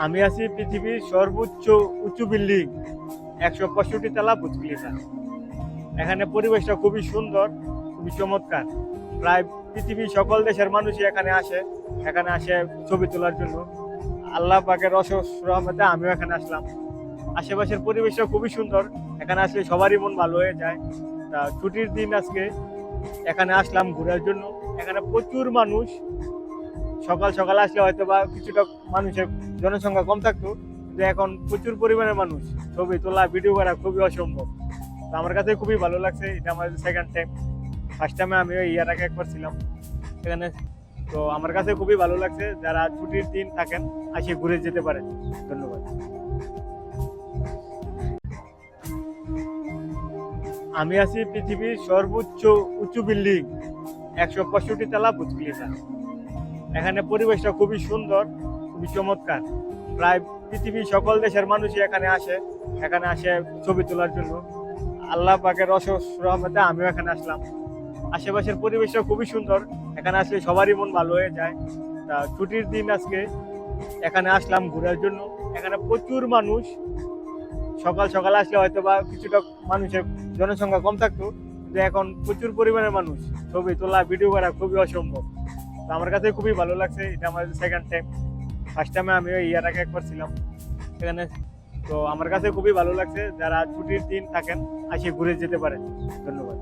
আমি আছি পৃথিবীর সর্বোচ্চ উঁচু বিল্ডিং ১৬৫ তলা বুর্জ খলিফা। এখানে পরিবেশটা খুবই সুন্দর, খুবই চমৎকার। প্রায় পৃথিবীর সকল দেশের মানুষই এখানে আসে ছবি তোলার জন্য। আল্লাহ পাকের অশেষ রহমতে আমিও এখানে আসলাম। আশেপাশের পরিবেশটা খুবই সুন্দর, এখানে আসলে সবারই মন ভালো হয়ে যায়। তা ছুটির দিন আজকে এখানে আসলাম ঘোরার জন্য। এখানে প্রচুর মানুষ। সকাল সকাল আসলে হয়তো বা কিছুটা মানুষের জনসংখ্যা কম থাকতো, কিন্তু এখন প্রচুর পরিমাণে মানুষ। ছবি তোলা, ভিডিও করা খুবই অসম্ভব। তো আমার কাছে খুবই ভালো লাগছে। এটা আমার সেকেন্ড টাইম। ফার্স্ট টাইমে আমি ওই ইয়ার আগে একবার ছিলাম এখানে। তো আমার কাছে খুবই ভালো লাগছে। যারা ছুটির দিন থাকেন আসে ঘুরে যেতে পারেন। ধন্যবাদ। আমি আছি পৃথিবীর সর্বোচ্চ উঁচু বিল্ডিং ১৬৫ তলা বুর্জ খলিফা। এখানে পরিবেশটা খুবই সুন্দর, খুবই চমৎকার। প্রায় পৃথিবীর সকল দেশের মানুষই এখানে আসে ছবি তোলার জন্য। আল্লাহ পাকের অশেষ রহমতে আমিও এখানে আসলাম। আশেপাশের পরিবেশটা খুবই সুন্দর, এখানে আসলে সবারই মন ভালো হয়ে যায়। তা ছুটির দিন আজকে এখানে আসলাম ঘোরার জন্য। এখানে প্রচুর মানুষ। সকাল সকাল আসলে হয়তো বা কিছুটা মানুষের জনসংখ্যা কম থাকতো, কিন্তু এখন প্রচুর পরিমাণে মানুষ। ছবি তোলা, ভিডিও করা খুবই অসম্ভব। তো আমার কাছে খুবই ভালো লাগছে। এটা আমার সেকেন্ড টাইম। ফার্স্ট টাইমে আমি ওই ইয়ার আগে একবার ছিলাম এখানে। তো আমার কাছে খুবই ভালো লাগছে। যারা ছুটির দিন থাকেন আসে ঘুরে যেতে পারেন। ধন্যবাদ।